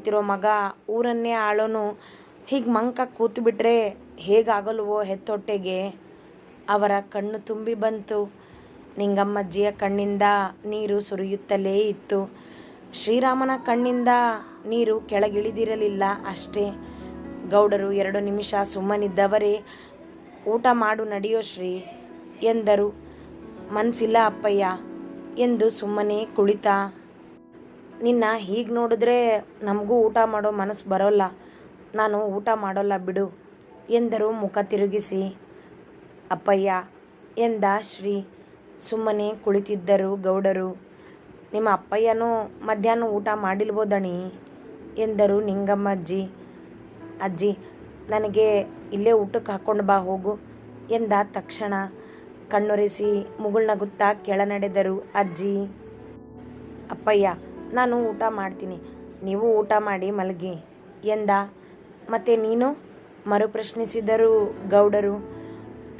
ತಿರೋ ಮಗ ಊರನ್ನೇ ಆಳೋನು ಹೀಗೆ ಮಂಕ ಕೂತ್ಬಿಟ್ರೆ ಹೇಗಾಗಲ್ವೋ ಹೆತ್ತೊಟ್ಟೆಗೆ. ಅವರ ಕಣ್ಣು ತುಂಬಿ ಬಂತು. ನಿಂಗಮ್ಮಜ್ಜಿಯ ಕಣ್ಣಿಂದ ನೀರು ಸುರಿಯುತ್ತಲೇ ಇತ್ತು. ಶ್ರೀರಾಮನ ಕಣ್ಣಿಂದ ನೀರು ಕೆಳಗಿಳಿದಿರಲಿಲ್ಲ ಅಷ್ಟೇ. ಗೌಡರು 2 ನಿಮಿಷ ಸುಮ್ಮನಿದ್ದವರೇ ಊಟ ಮಾಡು ನಡೆಯೋ ಶ್ರೀ ಎಂದರು. ಮನ್ಸಿಲ್ಲ ಅಪ್ಪಯ್ಯ ಎಂದು ಸುಮ್ಮನೆ ಕುಳಿತ. ನಿನ್ನ ಹೀಗೆ ನೋಡಿದ್ರೆ ನಮಗೂ ಊಟ ಮಾಡೋ ಮನಸ್ಸು ಬರೋಲ್ಲ. ನಾನು ಊಟ ಮಾಡೋಲ್ಲ ಬಿಡು ಎಂದರು ಮುಖ ತಿರುಗಿಸಿ. ಅಪ್ಪಯ್ಯ ಎಂದ ಶ್ರೀ. ಸುಮ್ಮನೆ ಕುಳಿತಿದ್ದರು ಗೌಡರು. ನಿಮ್ಮ ಅಪ್ಪಯ್ಯನೂ ಮಧ್ಯಾಹ್ನ ಊಟ ಮಾಡಿಲ್ವೋ ದಣಿ ಎಂದರು ನಿಂಗಮ್ಮಜ್ಜಿ. ಅಜ್ಜಿ ನನಗೆ ಇಲ್ಲೇ ಊಟಕ್ಕೆ ಹಾಕ್ಕೊಂಡು ಬಾ ಹೋಗು ಎಂದ ತಕ್ಷಣ ಕಣ್ಣೊರೆಸಿ ಮುಗುಳ್ನಗುತ್ತಾ ಕೆಳ ನಡೆದರು ಅಜ್ಜಿ. ಅಪ್ಪಯ್ಯ ನಾನು ಊಟ ಮಾಡ್ತೀನಿ, ನೀವು ಊಟ ಮಾಡಿ ಮಲಗಿ ಎಂದ. ಮತ್ತೆ ನೀನು ಮರುಪ್ರಶ್ನಿಸಿದರು ಗೌಡರು.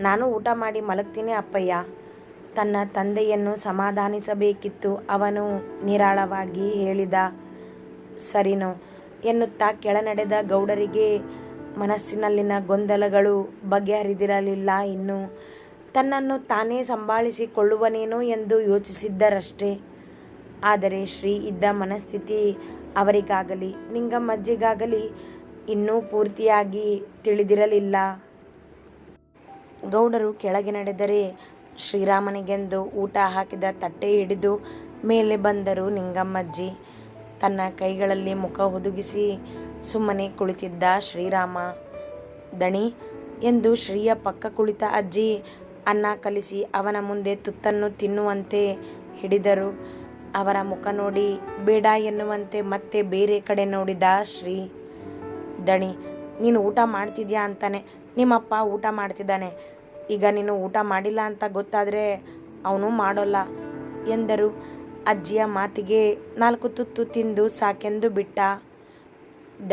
ನಾನು ಊಟ ಮಾಡಿ ಮಲಗ್ತೀನಿ ಅಪ್ಪಯ್ಯ. ತನ್ನ ತಂದೆಯನ್ನು ಸಮಾಧಾನಿಸಬೇಕಿತ್ತು ಅವನು ನಿರಾಳವಾಗಿ ಹೇಳಿದ. ಸರಿನೋ ಎನ್ನುತ್ತಾ ಕೆಳ ನಡೆದ ಗೌಡರಿಗೆ ಮನಸ್ಸಿನಲ್ಲಿನ ಗೊಂದಲಗಳು ಬಗೆಹರಿದಿರಲಿಲ್ಲ. ಇನ್ನು ತನ್ನನ್ನು ತಾನೇ ಸಂಭಾಳಿಸಿಕೊಳ್ಳುವನೇನೋ ಎಂದು ಯೋಚಿಸಿದ್ದರಷ್ಟೇ. ಆದರೆ ಶ್ರೀ ಇದ್ದ ಮನಸ್ಥಿತಿ ಅವರಿಗಾಗಲಿ ನಿಂಗಮ್ಮಜ್ಜಿಗಾಗಲಿ ಇನ್ನೂ ಪೂರ್ತಿಯಾಗಿ ತಿಳಿದಿರಲಿಲ್ಲ. ಗೌಡರು ಕೆಳಗೆ ನಡೆದರೆ ಶ್ರೀರಾಮನಿಗೆಂದು ಊಟ ಹಾಕಿದ ತಟ್ಟೆ ಹಿಡಿದು ಮೇಲೆ ಬಂದರು ನಿಂಗಮ್ಮಜ್ಜಿ. ತನ್ನ ಕೈಗಳಲ್ಲಿ ಮುಖ ಹುದುಗಿಸಿ ಸುಮ್ಮನೆ ಕುಳಿತಿದ್ದ ಶ್ರೀರಾಮ. ದಣಿ ಎಂದು ಶ್ರೀಯ ಪಕ್ಕ ಕುಳಿತ ಅಜ್ಜಿ ಅನ್ನ ಕಲಿಸಿ ಅವನ ಮುಂದೆ ತುತ್ತನ್ನು ತಿನ್ನುವಂತೆ ಹಿಡಿದರು. ಅವರ ಮುಖ ನೋಡಿ ಬೇಡ ಎನ್ನುವಂತೆ ಮತ್ತೆ ಬೇರೆ ಕಡೆ ನೋಡಿದ ಶ್ರೀ. ದಣಿ ನೀನು ಊಟ ಮಾಡ್ತಿದ್ಯಾ ಅಂತಾನೆ ನಿಮ್ಮಪ್ಪ ಊಟ ಮಾಡ್ತಿದ್ದಾನೆ. ಈಗ ನೀನು ಊಟ ಮಾಡಿಲ್ಲ ಅಂತ ಗೊತ್ತಾದರೆ ಅವನು ಮಾಡೋಲ್ಲ ಎಂದರು. ಅಜ್ಜಿಯ ಮಾತಿಗೆ 4 ತುತ್ತು ತಿಂದು ಸಾಕೆಂದು ಬಿಟ್ಟ.